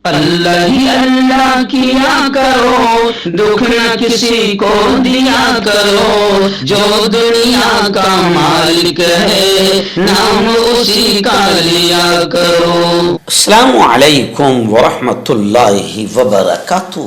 اللہ ہی اللہ کیا کرو، دکھ نہ کسی کو دیا کرو، جو دنیا کا مالک ہے نام اسی کا لیا کرو۔ السلام علیکم ورحمۃ اللہ وبرکاتہ۔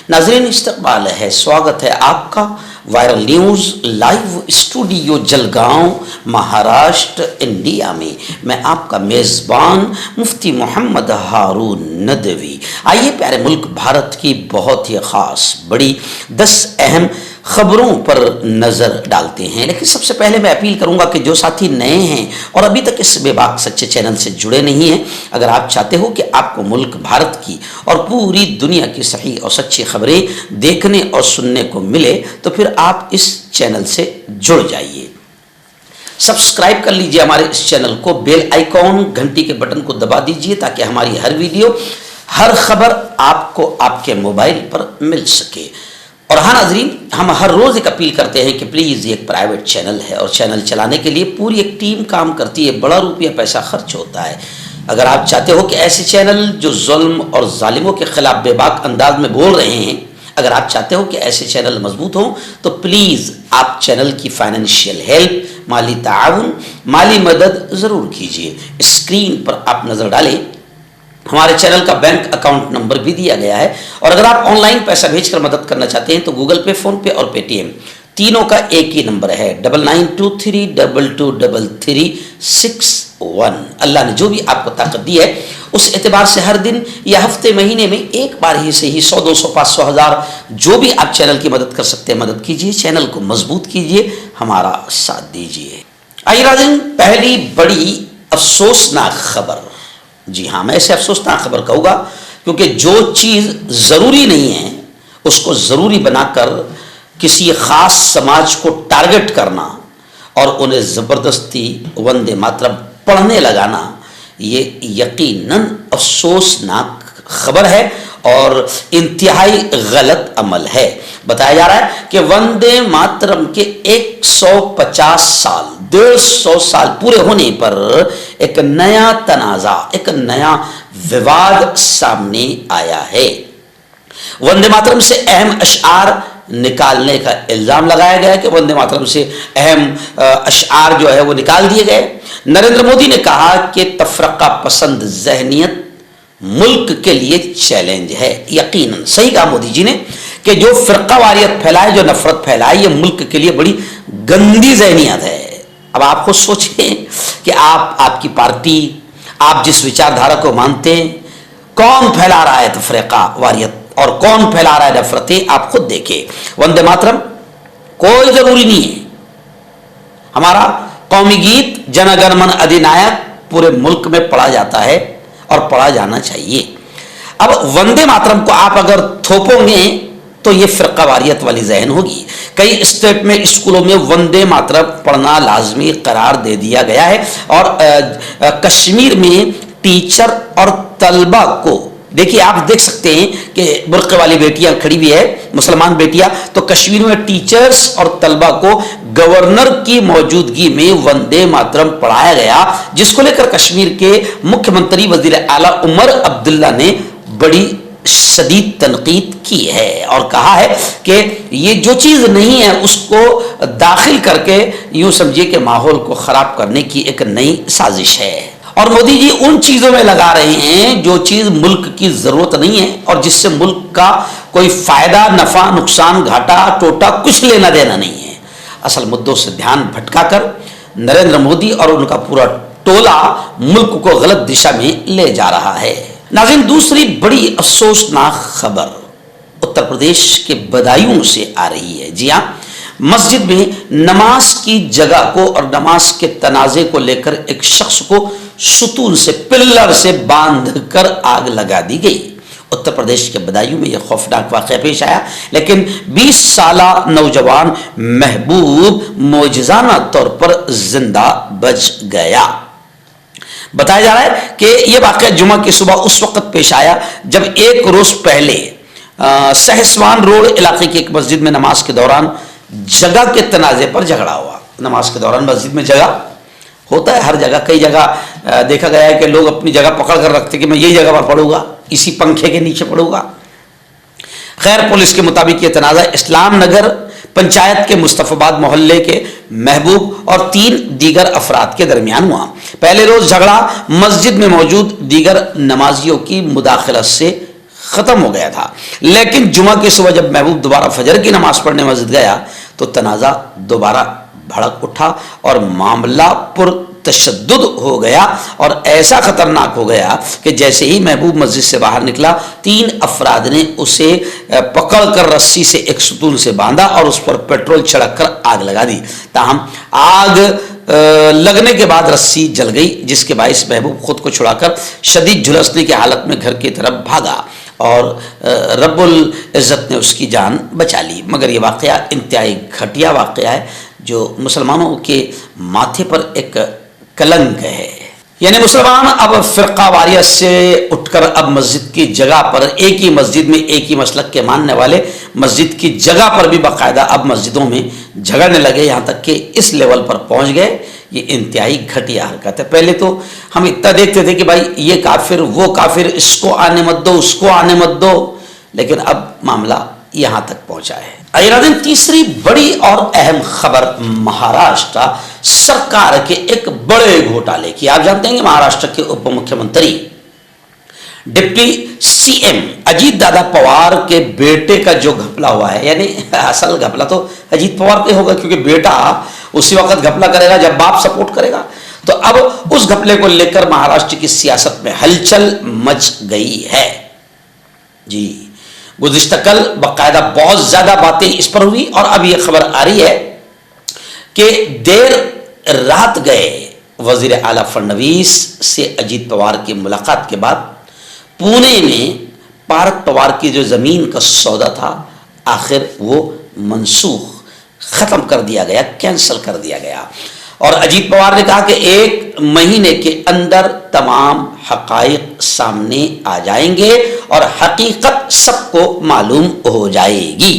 ناظرین استقبال ہے، سواگت ہے آپ کا viral news live studio Jalgaon Maharashtra India میں۔ میں آپ کا میزبان مفتی محمد ہارون ندوی۔ آئیے پیارے ملک بھارت کی بہت ہی خاص بڑی 10 اہم خبروں پر نظر ڈالتے ہیں، لیکن سب سے پہلے میں اپیل کروں گا کہ جو ساتھی نئے ہیں اور ابھی تک اس بے باک سچے چینل سے جڑے نہیں ہیں، اگر آپ چاہتے ہو کہ آپ کو ملک بھارت کی اور پوری دنیا کی صحیح اور سچی خبریں دیکھنے اور سننے کو ملے تو پھر آپ اس چینل سے جڑ جائیے۔ سبسکرائب کر لیجئے ہمارے اس چینل کو، بیل آئیکن گھنٹی کے بٹن کو دبا دیجئے تاکہ ہماری ہر ویڈیو ہر خبر آپ کو آپ کے موبائل پر مل سکے۔ اور ہاں ناظرین، ہم ہر روز ایک اپیل کرتے ہیں کہ پلیز یہ ایک پرائیویٹ چینل ہے اور چینل چلانے کے لیے پوری ایک ٹیم کام کرتی ہے، بڑا روپیہ پیسہ خرچ ہوتا ہے۔ اگر آپ چاہتے ہو کہ ایسے چینل جو ظلم اور ظالموں کے خلاف بے باک انداز میں بول رہے ہیں، اگر آپ چاہتے ہو کہ ایسے چینل مضبوط ہوں تو پلیز آپ چینل کی فائنینشیل ہیلپ، مالی تعاون، مالی مدد ضرور کیجیے۔ اسکرین پر آپ نظر ڈالیں، ہمارے چینل کا بینک اکاؤنٹ نمبر بھی دیا گیا ہے، اور اگر آپ آن لائن پیسہ بھیج کر مدد کرنا چاہتے ہیں تو گوگل پے، فون پے اور پے ٹی ایم تینوں کا ایک ہی نمبر ہے 9923222361۔ اللہ نے جو بھی آپ کو طاقت دی ہے اس اعتبار سے ہر دن یا ہفتے مہینے میں ایک بار ہی سے ہی 100 200 500 1000 جو بھی آپ چینل کی مدد کر سکتے ہیں مدد کیجیے، چینل کو مضبوط کیجیے، ہمارا ساتھ دیجیے۔ آئیے ناظرین، پہلی بڑی افسوسناک خبر، جی ہاں میں اسے افسوسناک خبر کہوں گا کیونکہ جو چیز ضروری نہیں ہے اس کو ضروری بنا کر کسی خاص سماج کو ٹارگٹ کرنا اور انہیں زبردستی وندے ماترم پڑھنے لگانا، یہ یقیناً افسوسناک خبر ہے اور انتہائی غلط عمل ہے۔ بتایا جا رہا ہے کہ وندے ماترم کے 150 سال 150 سال پورے ہونے پر ایک نیا تنازع، ایک نیا وواد سامنے آیا ہے۔ وندے ماترم سے اہم اشعار نکالنے کا الزام لگایا گیا کہ وندے ماترم سے اہم اشعار جو ہے وہ نکال دیے گئے۔ نریندر مودی نے کہا کہ تفرقہ پسند ذہنیت ملک کے لیے چیلنج ہے۔ یقیناً صحیح کہا مودی جی نے کہ جو فرقہ واریت پھیلائے، جو نفرت پھیلائے، یہ ملک کے لیے بڑی گندی ذہنیت ہے۔ اب آپ خود سوچیں کہ آپ کی پارٹی، آپ جس وچار دھارا کو مانتے ہیں، کون پھیلا رہا ہے تفرقہ واریت اور کون پھیلا رہا ہے نفرتیں، آپ خود دیکھیں۔ وندے ماترم کوئی ضروری نہیں ہے، ہمارا قومی گیت جن گن من ادھینائک پورے ملک میں پڑھا جاتا ہے اور پڑھا جانا چاہیے۔ اب وندے ماترم کو آپ اگر تھوپو گے تو یہ فرقہ واریت والی ذہن ہوگی۔ کئی اسٹیٹ میں اسکولوں میں وندے ماترم پڑھنا لازمی قرار دے دیا گیا ہے، اور کشمیر میں ٹیچر اور طلبہ کو دیکھیے، آپ دیکھ سکتے ہیں کہ برقع والی بیٹیاں کھڑی ہوئی ہے، مسلمان بیٹیاں، تو کشمیر میں ٹیچرز اور طلبہ کو گورنر کی موجودگی میں وندے ماترم پڑھایا گیا، جس کو لے کر کشمیر کے مکھیہ منتری وزیر اعلیٰ عمر عبداللہ نے بڑی شدید تنقید کی ہے اور کہا ہے کہ یہ جو چیز نہیں ہے اس کو داخل کر کے یوں سمجھیے کہ ماحول کو خراب کرنے کی ایک نئی سازش ہے۔ اور مودی جی ان چیزوں میں لگا رہے ہیں جو چیز ملک کی ضرورت نہیں ہے اور جس سے ملک کا کوئی فائدہ، نفع، نقصان، گھاٹا، ٹوٹا کچھ لینا دینا نہیں ہے۔ اصل مدوں سے دھیان بھٹکا کر نریندر مودی اور ان کا پورا ٹولہ ملک کو غلط دشا میں لے جا رہا ہے۔ ناظرین، دوسری بڑی افسوسناک خبر اتر پردیش کے بدایوں سے آ رہی ہے۔ جی ہاں، مسجد میں نماز کی جگہ کو اور نماز کے تنازع کو لے کر ایک شخص کو ستون سے، پلر سے باندھ کر آگ لگا دی گئی۔ اتر پردیش کے بدایوں میں یہ خوفناک واقعہ پیش آیا، لیکن 20 سالہ نوجوان محبوب معجزانہ طور پر زندہ بچ گیا۔ بتایا جا رہا ہے کہ یہ واقعہ جمعہ کی صبح اس وقت پیش آیا جب ایک روز پہلے سہسوان روڈ علاقے کی ایک مسجد میں نماز کے دوران جگہ کے تنازع پر جھگڑا ہوا۔ نماز کے دوران مسجد میں جگہ ہوتا ہے ہر جگہ، کئی جگہ دیکھا گیا ہے کہ لوگ اپنی جگہ پکڑ کر رکھتے کہ میں یہی جگہ پر پڑھوں گا، इसी पंखे के नीचे पड़ूंगा। खैर, पुलिस के मुताबिक ये तनाज़ा इस्लाम नगर पंचायत के मुस्तफाबाद मोहल्ले के महबूब और 3 दीगर अफराद के दरमियान हुआ। पहले रोज झगड़ा मस्जिद में मौजूद दीगर नमाजियों की मुदाखलत से खत्म हो गया था, लेकिन जुमा की सुबह जब महबूब दोबारा फजर की नमाज पढ़ने मस्जिद गया तो तनाज़ा दोबारा भड़क उठा और मामला पुरतशद्दुद हो गया और ऐसा खतरनाक हो गया कि जैसे ही महबूब मस्जिद से बाहर निकला 3 अफराद ने उसे पकड़कर रस्सी से एक सुतून से बांधा और उस पर पेट्रोल छिड़क कर आग लगा दी। ताहम आग लगने के बाद रस्सी जल गई, जिसके बायस महबूब खुद को छुड़ाकर शदीद झुलसने की हालत में घर की तरफ भागा और रब्बुल इज़्ज़त ने उसकी जान बचा ली। मगर ये वाक़या इंतहाई घटिया वाक़या है जो मुसलमानों के माथे पर एक कलंक है। यानी मुसलमान अब फ़िरक़ा वारियत से उठकर अब मस्जिद की जगह पर, एक ही मस्जिद में एक ही मसलक के मानने वाले मस्जिद की जगह पर भी बाकायदा अब मस्जिदों में झगड़ने लगे, यहाँ तक कि इस लेवल पर पहुँच गए। ये इंतहाई घटिया हरकत है। पहले तो हम इतना देखते थे कि भाई ये काफिर, वो काफिर, इसको आने मत दो, उसको आने मत दो, लेकिन अब मामला यहाँ तक पहुँचा है। अजीराज़ीन, तीसरी बड़ी और अहम खबर महाराष्ट्र सरकार के एक बड़े घोटाले की। आप जानते हैं कि महाराष्ट्र के उप मुख्यमंत्री डिप्टी सीएम अजीत दादा पवार के बेटे का जो घपला हुआ है, यानी असल घपला तो अजीत पवार का होगा क्योंकि बेटा उसी वक्त घपला करेगा जब बाप सपोर्ट करेगा। तो अब उस घपले को लेकर महाराष्ट्र की सियासत में हलचल मच गई है। जी, गुज़िश्ता कल बाकायदा बहुत ज्यादा बातें इस पर हुई और अब यह खबर आ रही है कि देर रात गए वजीर आला फडणवीस से अजीत पवार की मुलाकात के बाद पुणे में पार्थ पवार की जो जमीन का सौदा था आखिर वो मनसूख खत्म कर दिया गया, कैंसिल कर दिया गया। और अजीत पवार ने कहा कि 1 महीने के अंदर तमाम हकाइक सामने आ जाएंगे और हकीकत सबको मालूम हो जाएगी।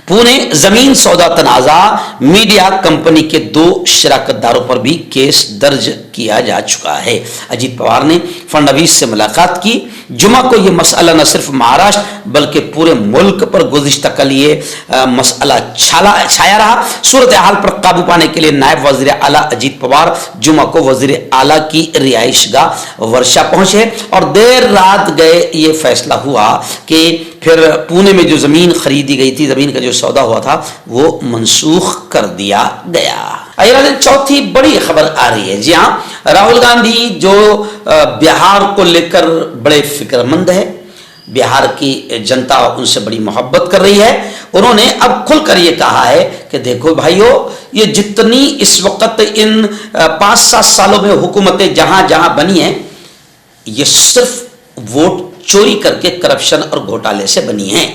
पुणे जमीन सौदा तनाज़ा मीडिया कंपनी के 2 शराकतदारों पर भी केस दर्ज किया जा चुका है। अजीत पवार ने फडणवीस से मुलाकात की। जुमा को यह मसला न सिर्फ महाराष्ट्र बल्कि पूरे मुल्क पर गुज़िश्ता कल ये मसला छाया रहा। सूरत हाल पर काबू पाने के लिए नायब वज़ीर आला अजीत पवार जुमा को वज़ीर आला की रिहाइशगाह वर्षा पहुंचे और देर रात गए ये फैसला हुआ कि फिर पुणे में जो जमीन खरीदी गई थी, जमीन का जो सौदा हुआ था, वो मनसूख कर दिया गया। अजीराज़ीन, चौथी बड़ी खबर आ रही है। जी हाँ, राहुल गांधी जो बिहार को लेकर बड़े फिक्रमंद है, बिहार की जनता उनसे बड़ी मोहब्बत कर रही है। उन्होंने अब खुलकर ये कहा है कि देखो भाइयों, ये जितनी इस वक्त इन 5-7 सालों में हुकूमतें जहां जहां बनी हैं, ये सिर्फ वोट चोरी करके करप्शन और घोटाले से बनी हैं।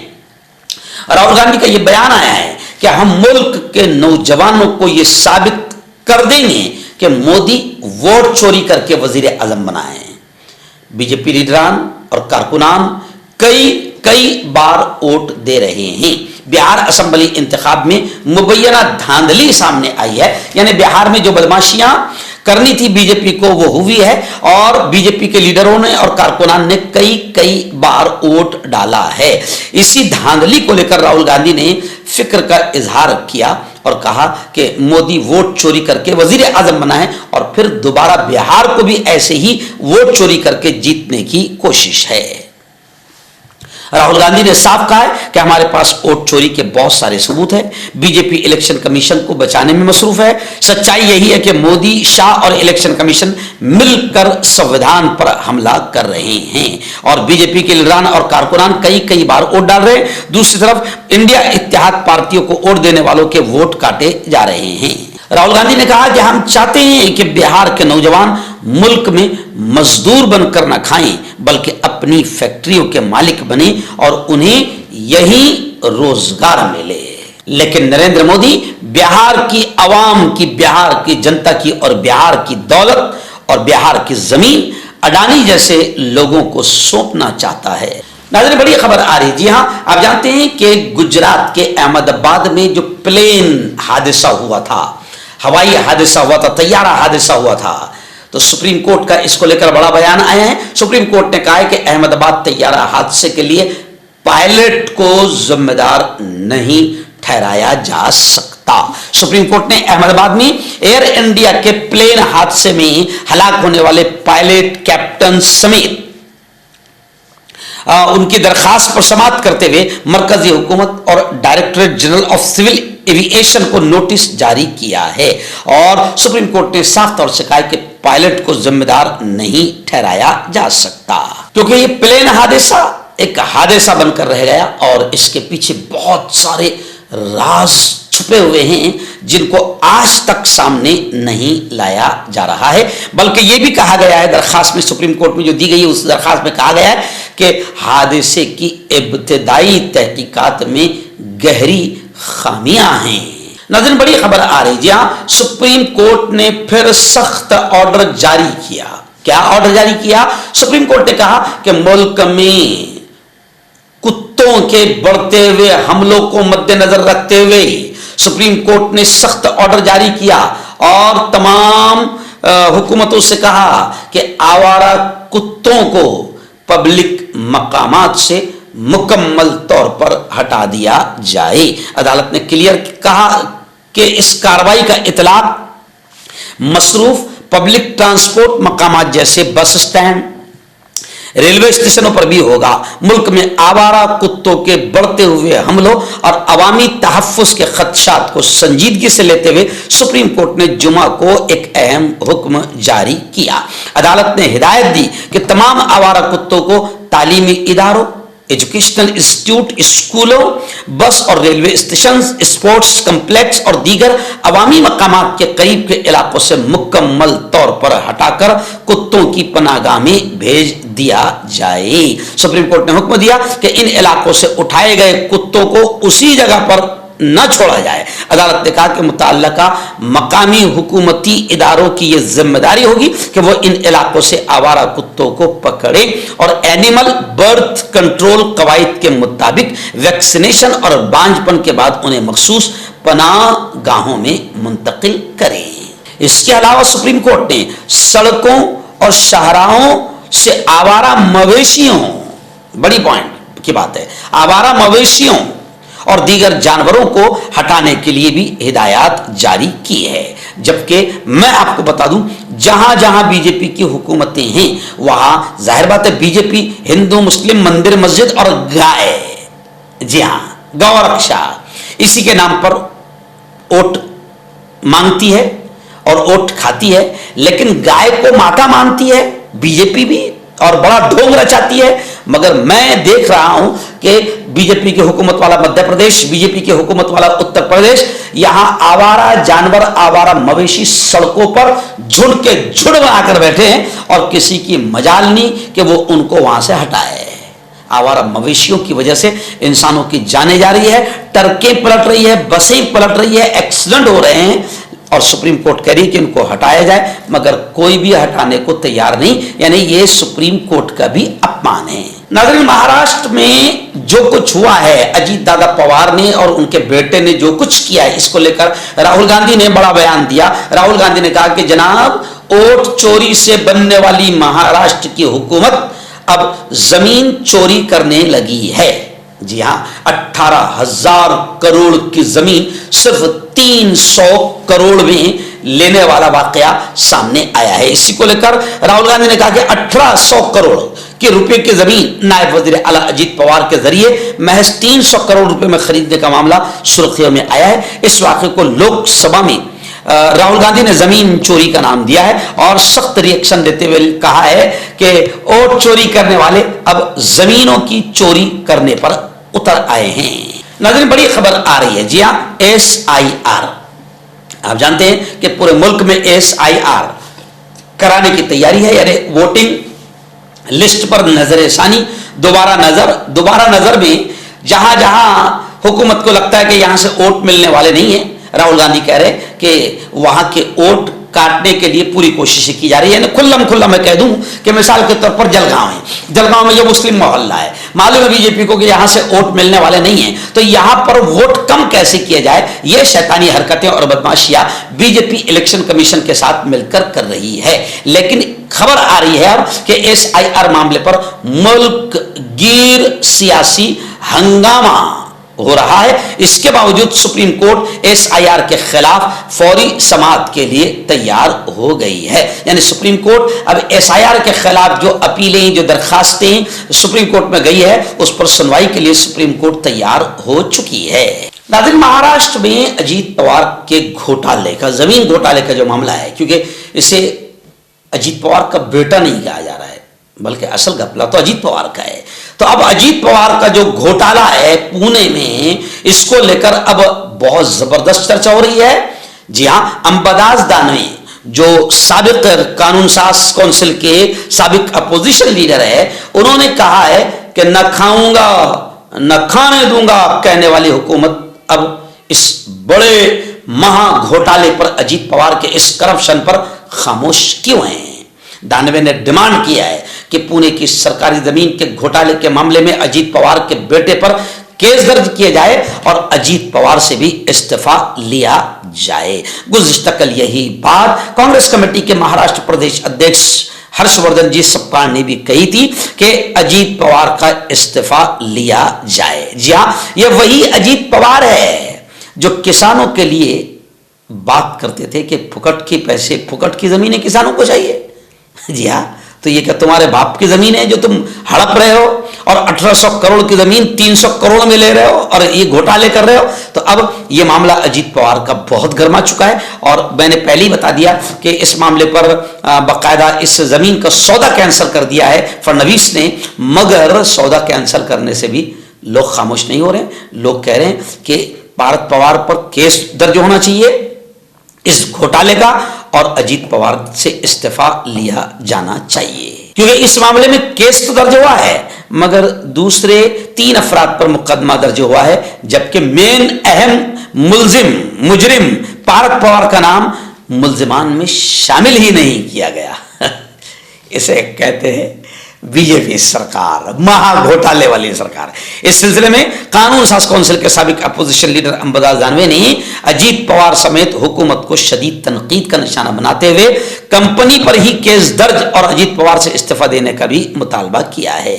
राहुल गांधी का ये बयान आया है कि हम मुल्क के नौजवानों को ये साबित कर देंगे कि मोदी वोट चोरी करके वजीर आजम बनाए हैं। बीजेपी लीडरान और कारकुनान कई बार वोट दे रहे हैं। बिहार असेंबली इंतखाब में मुबैना धांधली सामने आई है, यानी बिहार में जो बदमाशियां करनी थी बीजेपी को वो हुई है और बीजेपी के लीडरों ने और कारकुनान ने कई बार वोट डाला है। इसी धांधली को लेकर राहुल गांधी ने फिक्र का इजहार किया और कहा कि मोदी वोट चोरी करके वजीर आजम बना है और फिर दोबारा बिहार को भी ऐसे ही वोट चोरी करके जीतने की कोशिश है। राहुल गांधी ने साफ कहा है कि हमारे पास वोट चोरी के बहुत सारे सबूत हैं। बीजेपी इलेक्शन कमीशन को बचाने में मसरूफ है। सच्चाई यही है कि मोदी, शाह और इलेक्शन कमीशन मिलकर संविधान पर हमला कर रहे हैं और बीजेपी के लीडरान और कारकुनान कई बार वोट डाल रहे हैं। दूसरी तरफ इंडिया इत्तेहाद पार्टियों को वोट देने वालों के वोट काटे जा रहे हैं। राहुल गांधी ने कहा कि हम चाहते हैं कि बिहार के नौजवान मुल्क में मजदूर बनकर न खाएं बल्कि अपनी फैक्ट्रियों के मालिक बने और उन्हें यही रोजगार मिले। लेकिन नरेंद्र मोदी बिहार की आवाम की, बिहार की जनता की और बिहार की दौलत और बिहार की जमीन अडानी जैसे लोगों को सौंपना चाहता है। नाज़रीन, बड़ी खबर आ रही है। जी हाँ, आप जानते हैं कि गुजरात के अहमदाबाद में जो प्लेन हादसा हुआ था, हवाई हादसा हुआ था, तैयारा हादसा हुआ था, تو سپریم کورٹ کا اس کو لے کر بڑا بیان آیا ہے. سپریم کورٹ نے کہا ہے کہ احمد آباد طیارہ حادثے کے لیے پائلٹ کو ذمہ دار نہیں ٹھہرایا جا سکتا. سپریم کورٹ نے احمد آباد میں ایئر انڈیا کے پلین حادثے میں ہلاک ہونے والے پائلٹ کیپٹن سمیت ان کی درخواست پر سماعت کرتے ہوئے مرکزی حکومت اور directorate general of civil aviation کو نوٹس جاری کیا ہے. اور سپریم کورٹ نے صاف طور سے کہا کہ پائلٹ کو ذمہ دار نہیں ٹھہرایا جا سکتا, کیونکہ یہ پلین حادثہ ایک حادثہ بن کر رہ گیا اور اس کے پیچھے بہت سارے راز چھپے ہوئے ہیں جن کو آج تک سامنے نہیں لایا جا رہا ہے. بلکہ یہ بھی کہا گیا ہے درخواست میں, سپریم کورٹ میں جو دی گئی ہے اس درخواست میں کہا گیا ہے کہ حادثے کی ابتدائی تحقیقات میں گہری خامیاں ہیں. ناظرین بڑی خبر آ رہی, جی ہاں, سپریم کورٹ نے پھر سخت آرڈر جاری کیا. کیا آرڈر جاری کیا؟ سپریم کورٹ نے کہا کہ ملک میں کتوں کے بڑھتے ہوئے حملوں کو مد نظر رکھتے ہوئے سپریم کورٹ نے سخت آرڈر جاری کیا اور تمام حکومتوں سے کہا کہ آوارہ کتوں کو پبلک مقامات سے مکمل طور پر ہٹا دیا جائے. عدالت نے کلیئر کہا کہ اس کارروائی کا اطلاق مصروف پبلک ٹرانسپورٹ مقامات جیسے بس اسٹینڈ, ریلوے اسٹیشنوں پر بھی ہوگا. ملک میں آوارہ کتوں کے بڑھتے ہوئے حملوں اور عوامی تحفظ کے خدشات کو سنجیدگی سے لیتے ہوئے سپریم کورٹ نے جمعہ کو ایک اہم حکم جاری کیا. عدالت نے ہدایت دی کہ تمام آوارہ کتوں کو تعلیمی اداروں, ایجوکیشنل انسٹیٹیوٹ, اسکولوں, بس اور ریلوے اسٹیشن, اسپورٹس کمپلیکس اور دیگر عوامی مقامات کے قریب کے علاقوں سے مکمل طور پر ہٹا کر کتوں کی پناہ گاہ میں بھیج دیا جائے. سپریم کورٹ نے حکم دیا کہ ان علاقوں سے اٹھائے گئے کتوں کو اسی جگہ پر نہ چھوڑا جائے. عدالت نے کہا کہ متعلقہ مقامی حکومتی اداروں کی یہ ذمہ داری ہوگی کہ وہ ان علاقوں سے آوارہ کتوں کو پکڑے اور اینیمل برتھ کنٹرول قواعد کے مطابق ویکسینیشن اور بانجھپن کے بعد انہیں مخصوص پناہ گاہوں میں منتقل کرے. اس کے علاوہ سپریم کورٹ نے سڑکوں اور شاہراہوں سے آوارہ مویشیوں, بڑی پوائنٹ کی بات ہے, آوارہ مویشیوں اور دیگر جانوروں کو ہٹانے کے لیے بھی ہدایات جاری کی ہے. جبکہ میں آپ کو بتا دوں جہاں جہاں بی جے پی کی حکومتیں ہیں وہاں ظاہر بات ہے بی جے پی ہندو مسلم مندر مسجد اور گائے, جی ہاں, گو رکشا, اسی کے نام پر ووٹ مانگتی ہے اور ووٹ کھاتی ہے. لیکن گائے کو ماتا مانتی ہے بی جے پی بھی اور بڑا ڈھونگ رچاتی ہے. مگر میں دیکھ رہا ہوں کہ بی جے پی کی حکومت والا مدھیہ پردیش, بی جے پی کی حکومت والا اتر پردیش, یہاں آوارہ جانور, آوارہ مویشی سڑکوں پر جھنڈ کے جھنڈ بنا کر بیٹھے ہیں اور کسی کی مجال نہیں کہ وہ ان کو وہاں سے ہٹائے. آوارہ مویشیوں کی وجہ سے انسانوں کی جانیں جا رہی ہے, ٹرکیں پلٹ رہی ہے, بسیں پلٹ رہی ہے, ایکسیڈنٹ ہو رہے ہیں اور سپریم کورٹ کہہ رہی ہے کہ ان کو ہٹایا جائے, مگر کوئی بھی ہٹانے کو تیار نہیں. یعنی یہ سپریم کورٹ کا بھی اپمان ہے. ناظرین مہاراشٹر میں جو کچھ ہوا ہے, اجیت دادا پوار نے اور ان کے بیٹے نے جو کچھ کیا ہے, اس کو لے کر راہل گاندھی نے بڑا بیان دیا. راہل گاندھی نے کہا کہ جناب ووٹ چوری سے بننے والی مہاراشٹر کی حکومت اب زمین چوری کرنے لگی ہے. جی ہاں, 18,000 کروڑ کی زمین صرف 300 کروڑ میں لینے والا واقعہ سامنے آیا ہے. اسی کو لے کر راہل گاندھی نے کہا کہ 1800 کروڑ کے روپے کی زمین نائب وزیر اعلیٰ اجیت پوار کے ذریعے محض 300 کروڑ روپے میں خریدنے کا معاملہ سرخیوں میں آیا ہے. اس واقعے کو لوک سبھا میں راہل گاندھی نے زمین چوری کا نام دیا ہے اور سخت ری ایکشن دیتے ہوئے کہا ہے کہ ووٹ چوری کرنے والے اب زمینوں کی چوری کرنے پر اتر آئے ہیں. ناظرین بڑی خبر آ رہی ہے, جی ہاں, SIR, آپ جانتے ہیں کہ پورے ملک میں SIR کرانے کی تیاری ہے, یعنی ووٹنگ لسٹ پر نظر ثانی, دوبارہ نظر میں جہاں جہاں حکومت کو لگتا ہے کہ یہاں سے ووٹ ملنے والے نہیں ہیں, راہل گاندھی کہہ رہے کہ وہاں کے ووٹ काटने के लिए पूरी कोशिशें की जा रही है। खुल्ला मैं कह दूं कि मिसाल के तौर पर जलगांव है, जलगांव में जो मुस्लिम मोहल्ला है, मालूम है बीजेपी को कि यहां से वोट मिलने वाले नहीं है, तो यहां पर वोट कम कैसे किया जाए, ये शैतानी हरकतें और बदमाशियां बीजेपी इलेक्शन कमीशन के साथ मिलकर कर रही है। लेकिन खबर आ रही है अब कि SIR मामले पर मुल्क गिर सियासी हंगामा हो रहा है। इसके बावजूद सुप्रीम कोर्ट SIR के खिलाफ फौरी समाअत के लिए तैयार हो गई है। यानी सुप्रीम कोर्ट अब SIR के खिलाफ जो अपीलें, जो दरखास्तें सुप्रीम कोर्ट में गई है, उस पर सुनवाई के लिए सुप्रीम कोर्ट तैयार हो चुकी है। नाज़रीन, महाराष्ट्र में अजीत पवार के घोटाले का, जमीन घोटाले का जो मामला है, क्योंकि इसे अजीत पवार का बेटा नहीं कहा जा रहा है, बल्कि असल घपला तो अजीत पवार का है। तो अब अजीत पवार का जो घोटाला है पुणे में, इसको लेकर अब बहुत जबरदस्त चर्चा हो रही है। जी हां, अंबादास दानवे जो साबिक कानून साज काउंसिल के साबिक अपोजिशन लीडर है, उन्होंने कहा है कि न खाऊंगा न खाने दूंगा कहने वाली हुकूमत अब इस बड़े महा घोटाले पर, अजीत पवार के इस करप्शन पर खामोश क्यों है। दानवे ने डिमांड किया है कि पुणे की सरकारी जमीन के घोटाले के मामले में अजीत पवार के बेटे पर केस दर्ज किया जाए और अजीत पवार से भी इस्तीफा लिया जाए। गुज़िश्ता कल यही बात कांग्रेस कमेटी के महाराष्ट्र प्रदेश अध्यक्ष हर्षवर्धन जी सपकाळ ने भी कही थी कि अजीत पवार का इस्तीफा लिया जाए। जी हां, यह वही अजीत पवार है जो किसानों के लिए बात करते थे कि फुकट के पैसे, फुकट की जमीनें किसानों को चाहिए। जी हाँ, तो ये क्या तुम्हारे बाप की जमीन है जो तुम हड़प रहे हो, और 1800 करोड़ की जमीन 300 करोड़ में ले रहे हो और ये घोटाले कर रहे हो। तो अब ये मामला अजीत पवार का बहुत गर्मा चुका है, और मैंने पहले ही बता दिया कि इस मामले पर बाकायदा इस जमीन का सौदा कैंसिल कर दिया है फडणवीस ने, मगर सौदा कैंसिल करने से भी लोग खामोश नहीं हो रहे। लोग कह रहे हैं कि भारत पवार पर केस दर्ज होना चाहिए इस घोटाले का, और अजीत पवार से इस्तीफा लिया जाना चाहिए, क्योंकि इस मामले में केस तो दर्ज हुआ है मगर दूसरे 3 अफराद पर मुकदमा दर्ज हुआ है, जबकि मेन अहम मुजरिम भारत पवार का नाम मुल्जिमान में शामिल ही नहीं किया गया। इसे कहते हैं बीजेपी सरकार, महा घोटाले वाली सरकार। इस सिलसिले में कानून साज काउंसिल के साबिक अपोजिशन लीडर अंबादास दानवे ने अजीत पवार समेत हुकूमत को शदीद तनकीद का निशाना बनाते हुए कंपनी पर ही केस दर्ज और अजीत पवार से इस्तीफा देने का भी मुतालबा किया है।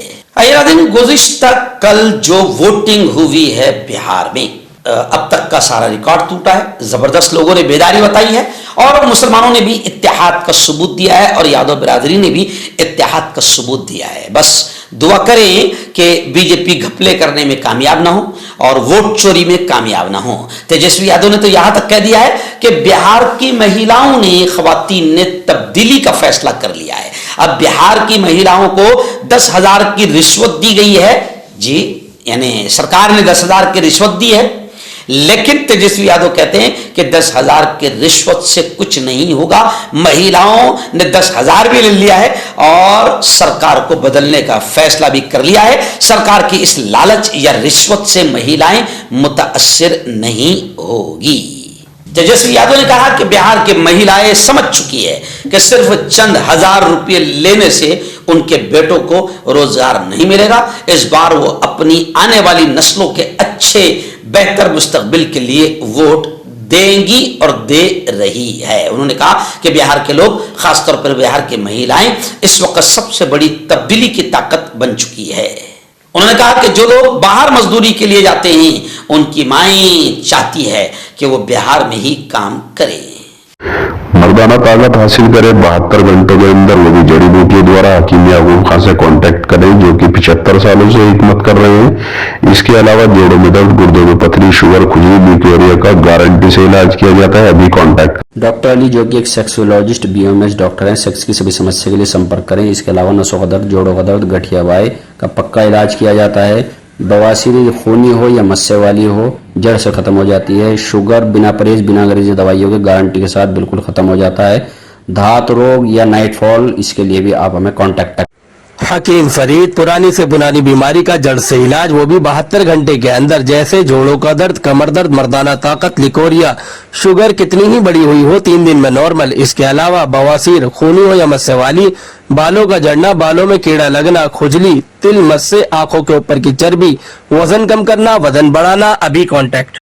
गुज़िश्ता कल जो वोटिंग हुई है बिहार में, अब तक का सारा रिकॉर्ड टूटा है। जबरदस्त लोगों ने बेदारी बताई है और मुसलमानों ने भी इत्तेहाद का सबूत दिया है और यादव बिरादरी ने भी इत्तेहाद का सबूत दिया है। बस दुआ करें कि बीजेपी घपले करने में कामयाब ना हो और वोट चोरी में कामयाब ना हो। तेजस्वी यादव ने तो यहां तक कह दिया है कि बिहार की महिलाओं ने, खवातीन ने तब्दीली का फैसला कर लिया है। अब बिहार की महिलाओं को 10,000 की रिश्वत दी गई है। जी, यानी सरकार ने 10,000 की रिश्वत दी है, लेकिन तेजस्वी यादव कहते हैं कि 10,000 के रिश्वत से कुछ नहीं होगा। महिलाओं ने 10,000 भी ले लिया है और सरकार को बदलने का फैसला भी कर लिया है। सरकार की इस लालच या रिश्वत से महिलाएं मुताअस्सिर नहीं होगी। तेजस्वी यादव ने कहा कि बिहार की महिलाएं समझ चुकी है कि सिर्फ चंद हजार रुपये लेने से उनके बेटों को रोजगार नहीं मिलेगा। इस बार वो अपनी आने वाली नस्लों के अच्छे बेहतर मुस्तकबिल के लिए वोट देंगी और दे रही है। उन्होंने कहा कि बिहार के लोग, खासतौर पर बिहार की महिलाएं, इस वक्त सबसे बड़ी तब्दीली की ताकत बन चुकी है। उन्होंने कहा कि जो लोग बाहर मजदूरी के लिए जाते हैं, उनकी माएं चाहती है कि वो बिहार में ही काम करें। मर्दाना ताकत हासिल करें 72 घंटों के अंदर, वो भी जड़ी बूटियों द्वारा हकीम याकूब खान से कांटेक्ट करें, जो कि 75 सालों से हिकमत कर रहे हैं। इसके अलावा जोड़ों में दर्द, गुर्दों में पथरी, शुगर, खुजली, ब्यूकेरिया का गारंटी से इलाज किया जाता है। अभी कांटेक्ट डॉक्टर अली, जो कि एक सेक्सोलॉजिस्ट BMS डॉक्टर हैं, सेक्स की सभी समस्या के लिए संपर्क करें। इसके अलावा नसों का दर्द, जोड़ों का दर्द, गठिया बाई का पक्का इलाज किया जाता है। बवासीर खूनी हो या मस्से वाली हो, जड़ से खत्म हो जाती है। शुगर बिना परहेज, बिना अंग्रेजी दवाइयों के गारंटी के साथ बिल्कुल खत्म हो जाता है। धात रोग या नाइटफॉल, इसके लिए भी आप हमें कांटेक्ट करें। حکیم فرید, पुरानी से पुरानी बीमारी का जड़ से इलाज, वो भी 72 घंटे के अंदर. जैसे जोड़ों का दर्द, कमर दर्द, मर्दाना ताकत, लिकोरिया, शुगर कितनी ही बड़ी हुई हो 3 दिन में नॉर्मल. इसके अलावा बवासीर, खूनी हो या मस्से वाली, बालों का झड़ना, बालों में कीड़ा लगना, खुजली, तिल, मस्से, आंखों के ऊपर की चर्बी, वजन कम करना, वजन बढ़ाना. अभी कांटेक्ट